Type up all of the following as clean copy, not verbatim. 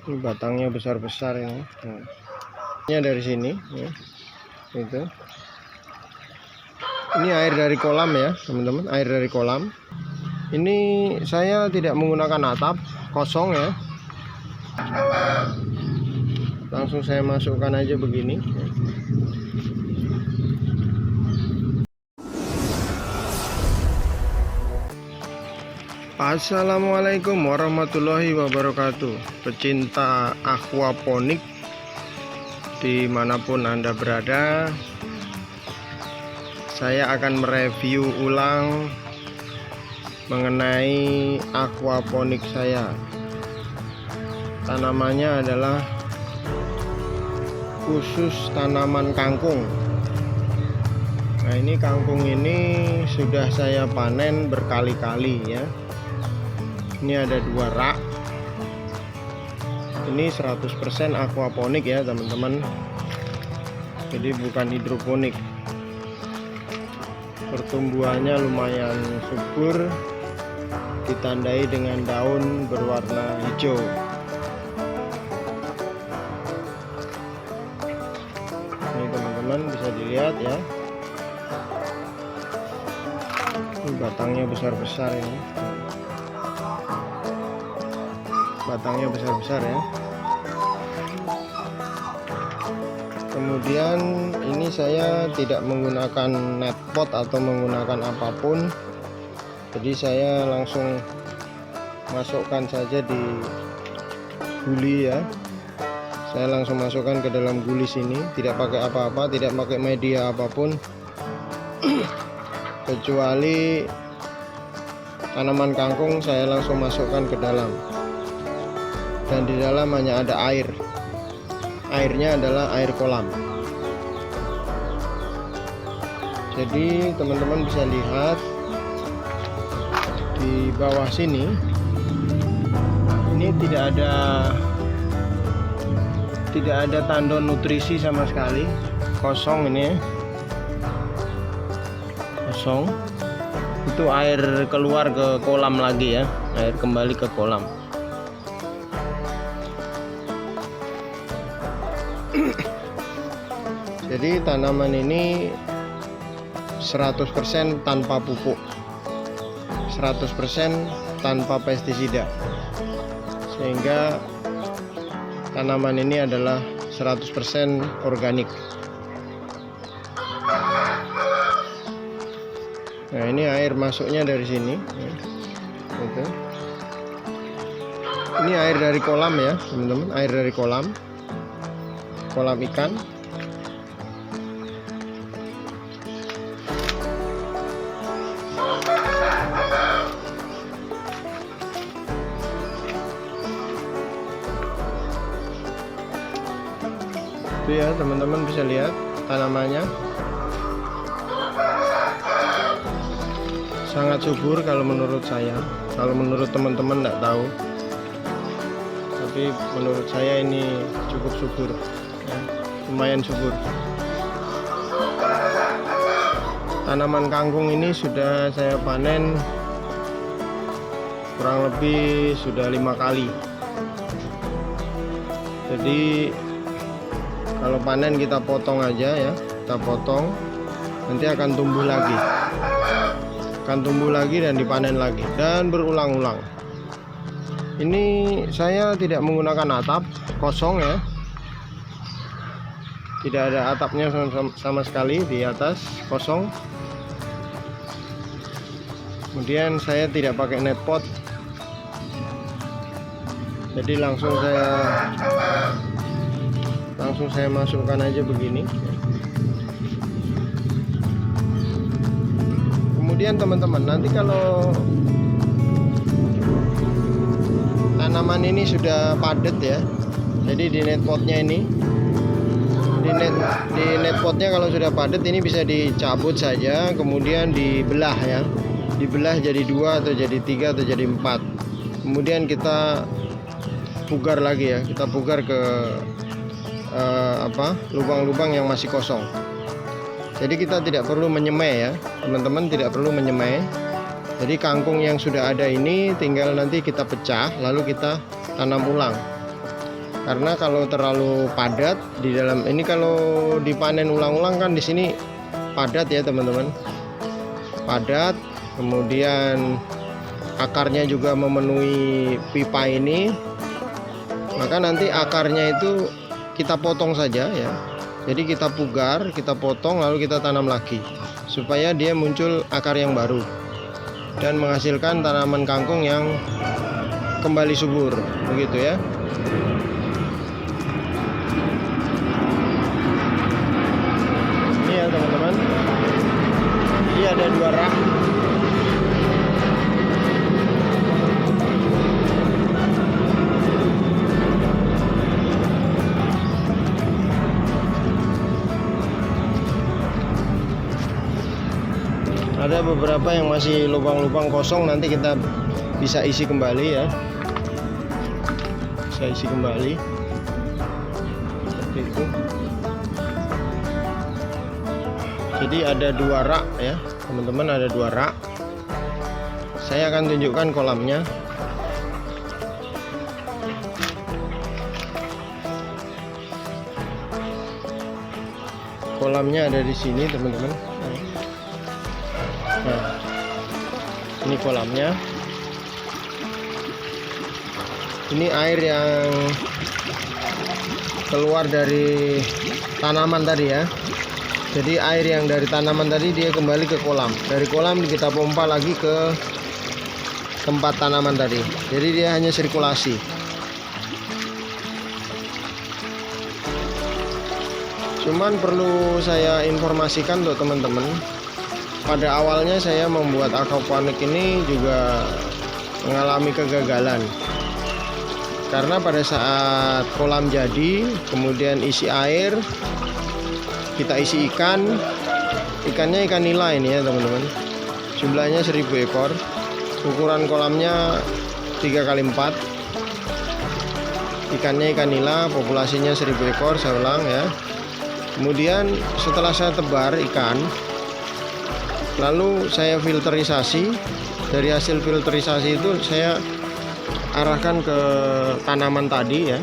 Ini batangnya besar-besar ini. Ini dari sini ya. Itu. Ini air dari kolam ya, teman-teman, air dari kolam. Ini saya tidak menggunakan atap, kosong ya. Langsung saya masukkan aja begini. Assalamualaikum warahmatullahi wabarakatuh, pecinta aquaponik dimanapun Anda berada. Saya akan mereview ulang mengenai aquaponik saya. Tanamannya adalah khusus tanaman kangkung. Nah, ini kangkung ini sudah saya panen berkali-kali ya. Ini ada 2 rak. Ini 100% aquaponik ya teman-teman. Jadi bukan hidroponik. Pertumbuhannya lumayan subur, ditandai dengan daun berwarna hijau. Ini teman-teman bisa dilihat ya. Ini batangnya besar-besar ini. Batangnya besar-besar ya. Kemudian ini saya tidak menggunakan net pot atau menggunakan apapun, jadi saya langsung masukkan saja di guli ya. Saya langsung masukkan ke dalam guli sini, tidak pakai apa-apa, tidak pakai media apapun kecuali tanaman kangkung. Saya langsung masukkan ke dalam. Dan di dalam hanya ada air. Airnya adalah air kolam. Jadi teman-teman bisa lihat di bawah sini, ini tidak ada tandon nutrisi sama sekali, kosong ini, kosong. Itu air keluar ke kolam lagi ya, air kembali ke kolam. Jadi tanaman ini 100% tanpa pupuk, 100% tanpa pestisida, sehingga tanaman ini adalah 100% organik. Nah, ini air masuknya dari sini gitu. Ini air dari kolam ya teman-teman, air dari kolam ikan. Itu ya teman-teman bisa lihat tanamannya sangat subur kalau menurut saya. Kalau menurut teman-teman enggak tahu, tapi menurut saya ini cukup subur ya, lumayan subur. Tanaman kangkung ini sudah saya panen kurang lebih sudah 5 kali. Jadi kalau panen kita potong aja ya, kita potong, nanti akan tumbuh lagi dan dipanen lagi dan berulang-ulang. Ini saya tidak menggunakan atap, kosong ya, tidak ada atapnya sama sekali di atas, kosong. Kemudian saya tidak pakai net pot, jadi langsung saya masukkan aja begini. Kemudian teman-teman, nanti kalau tanaman ini sudah padat ya, jadi di net potnya ini, di net potnya kalau sudah padat ini bisa dicabut saja, kemudian dibelah ya, dibelah jadi 2 atau jadi 3 atau jadi 4. Kemudian kita pugar lagi ya, kita pugar ke lubang-lubang yang masih kosong. Jadi kita tidak perlu menyemai ya teman-teman, tidak perlu menyemai. Jadi kangkung yang sudah ada ini tinggal nanti kita pecah lalu kita tanam ulang. Karena kalau terlalu padat di dalam ini, kalau dipanen ulang-ulang kan di sini padat ya teman-teman, padat. Kemudian akarnya juga memenuhi pipa ini, maka nanti akarnya itu kita potong saja ya. Jadi kita pugar, kita potong, lalu kita tanam lagi supaya dia muncul akar yang baru dan menghasilkan tanaman kangkung yang kembali subur, begitu ya. Teman-teman, ini ada 2 rak. Ada beberapa yang masih lubang-lubang kosong, nanti kita bisa isi kembali ya, bisa isi kembali seperti itu. Jadi ada 2 rak ya teman-teman, ada 2 rak. Saya akan tunjukkan kolamnya. Kolamnya ada di sini teman-teman. Nah, ini kolamnya. Ini air yang keluar dari tanaman tadi ya. Jadi air yang dari tanaman tadi dia kembali ke kolam. Dari kolam kita pompa lagi ke tempat tanaman tadi. Jadi dia hanya sirkulasi. Cuman perlu saya informasikan untuk teman-teman, pada awalnya saya membuat aquaponik ini juga mengalami kegagalan. Karena pada saat kolam jadi, kemudian isi air, kita isi ikannya ikan nila ini ya teman-teman. Jumlahnya 1000 ekor. Ukuran kolamnya 3x4. Ikannya ikan nila, populasinya 1000 ekor, saya ulang ya. Kemudian setelah saya tebar ikan, lalu saya filterisasi. Dari hasil filterisasi itu saya arahkan ke tanaman tadi ya.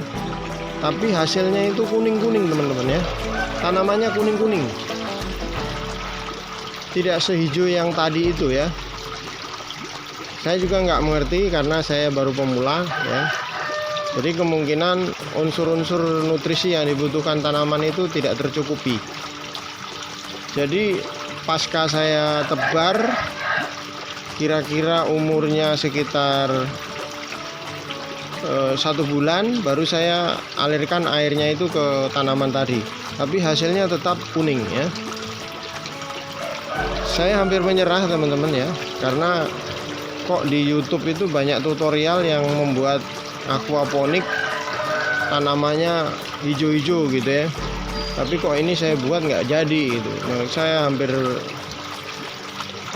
Tapi hasilnya itu kuning-kuning teman-teman ya. Tanamannya kuning-kuning, tidak sehijau yang tadi itu ya. Saya juga nggak mengerti karena saya baru pemula ya. Jadi kemungkinan unsur-unsur nutrisi yang dibutuhkan tanaman itu tidak tercukupi. Jadi pasca saya tebar, kira-kira umurnya sekitar 1 bulan, baru saya alirkan airnya itu ke tanaman tadi. Tapi hasilnya tetap kuning ya. Saya hampir menyerah teman-teman ya, karena kok di YouTube itu banyak tutorial yang membuat aquaponik tanamannya hijau-hijau gitu ya. Tapi kok ini saya buat nggak jadi gitu. Nah, saya hampir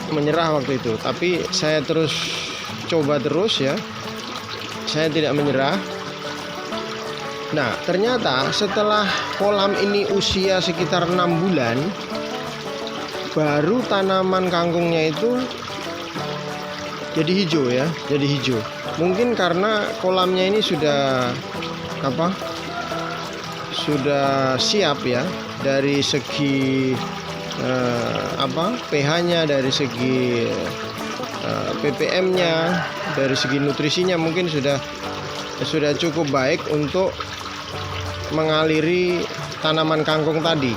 menyerah waktu itu. Tapi saya terus coba terus ya. Saya tidak menyerah. Nah, ternyata setelah kolam ini usia sekitar 6 bulan, baru tanaman kangkungnya itu jadi hijau ya, jadi hijau. Mungkin karena kolamnya ini sudah sudah siap ya, dari segi pH-nya, dari segi ppm-nya, dari segi nutrisinya mungkin sudah cukup baik untuk mengaliri tanaman kangkung tadi.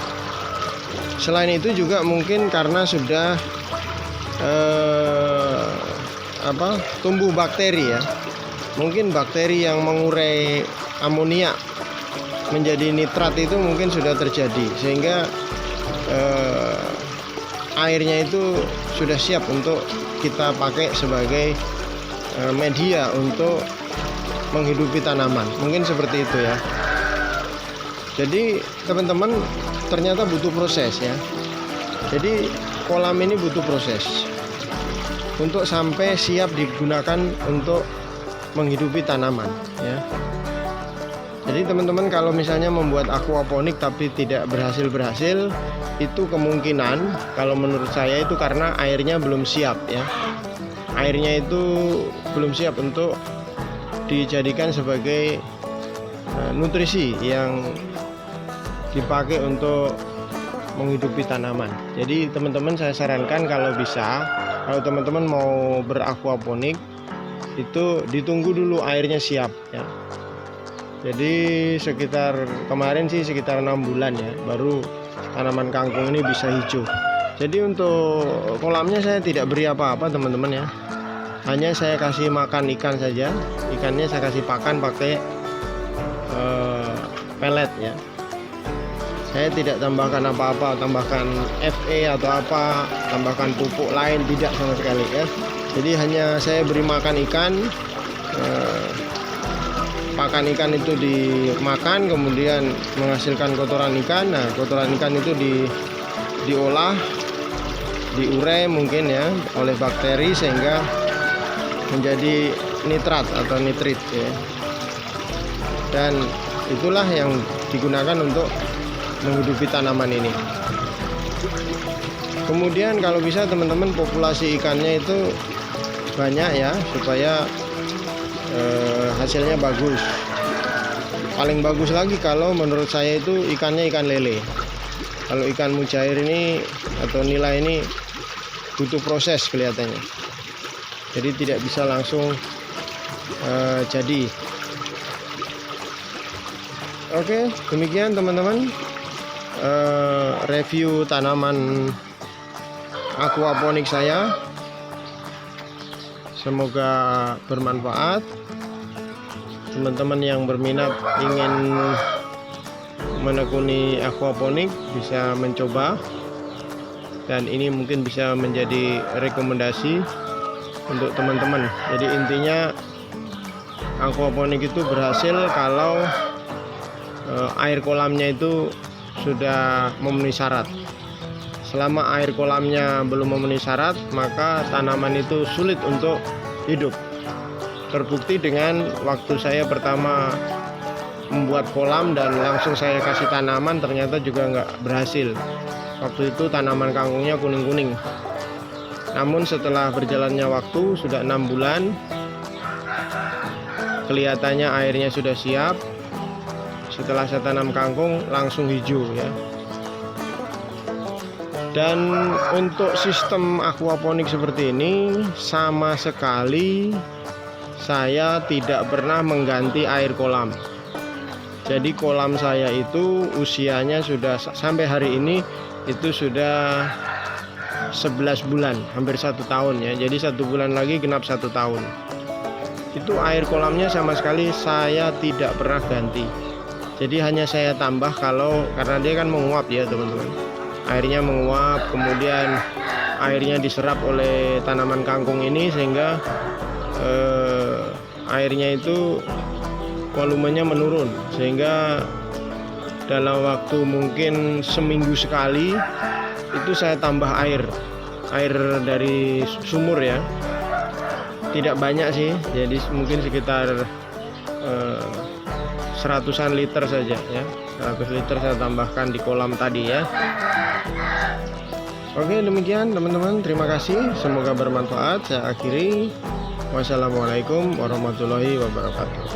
Selain itu juga mungkin karena sudah tumbuh bakteri ya. Mungkin bakteri yang mengurai amonia menjadi nitrat itu mungkin sudah terjadi, sehingga airnya itu sudah siap untuk kita pakai sebagai media untuk menghidupi tanaman. Mungkin seperti itu ya. Jadi teman-teman, ternyata butuh proses ya. Jadi kolam ini butuh proses untuk sampai siap digunakan untuk menghidupi tanaman ya. Jadi teman-teman, kalau misalnya membuat aquaponik tapi tidak berhasil, itu kemungkinan kalau menurut saya itu karena airnya belum siap ya. Airnya itu belum siap untuk dijadikan sebagai nutrisi yang dipakai untuk menghidupi tanaman. Jadi teman-teman saya sarankan kalau bisa, kalau teman-teman mau berakuaponik itu ditunggu dulu airnya siap ya. Jadi sekitar kemarin sih sekitar 6 bulan ya, baru tanaman kangkung ini bisa hijau. Jadi untuk kolamnya saya tidak beri apa-apa teman-teman ya, hanya saya kasih makan ikan saja. Ikannya saya kasih pakan pakai pelet ya. Saya tidak tambahkan apa-apa, tambahkan FE atau apa, tambahkan pupuk lain, tidak sama sekali ya. Jadi hanya saya beri makan ikan, pakan ikan itu dimakan, kemudian menghasilkan kotoran ikan. Nah, kotoran ikan itu diolah, diurai mungkin ya oleh bakteri sehingga menjadi nitrat atau nitrit ya. Dan itulah yang digunakan untuk menghidupi tanaman ini. Kemudian kalau bisa teman-teman populasi ikannya itu banyak ya, supaya hasilnya bagus. Paling bagus lagi kalau menurut saya itu ikannya ikan lele. Kalau ikan mujair ini atau nila ini butuh proses kelihatannya, jadi tidak bisa langsung jadi. Oke, demikian teman-teman review tanaman aquaponik saya. Semoga bermanfaat. Teman-teman yang berminat ingin menekuni aquaponik bisa mencoba, dan ini mungkin bisa menjadi rekomendasi untuk teman-teman. Jadi intinya aquaponik itu berhasil kalau air kolamnya itu sudah memenuhi syarat. Selama air kolamnya belum memenuhi syarat, maka tanaman itu sulit untuk hidup. Terbukti dengan waktu saya pertama membuat kolam dan langsung saya kasih tanaman, ternyata juga nggak berhasil. Waktu itu tanaman kangkungnya kuning-kuning. Namun setelah berjalannya waktu, sudah 6 bulan, kelihatannya airnya sudah siap. Setelah saya tanam kangkung langsung hijau ya. Dan untuk sistem aquaponik seperti ini sama sekali saya tidak pernah mengganti air kolam. Jadi kolam saya itu usianya sudah sampai hari ini itu sudah 11 bulan, hampir 1 tahun ya. Jadi 1 bulan lagi genap 1 tahun. Itu air kolamnya sama sekali saya tidak pernah ganti. Jadi hanya saya tambah karena dia kan menguap ya teman-teman. Airnya menguap, kemudian airnya diserap oleh tanaman kangkung ini sehingga airnya itu volumenya menurun, sehingga dalam waktu mungkin seminggu sekali itu saya tambah air dari sumur ya. Tidak banyak sih, jadi mungkin sekitar 100-an liter saja ya. 100 liter saya tambahkan di kolam tadi ya. Oke, demikian teman-teman, terima kasih, semoga bermanfaat. Saya akhiri. Wassalamualaikum warahmatullahi wabarakatuh.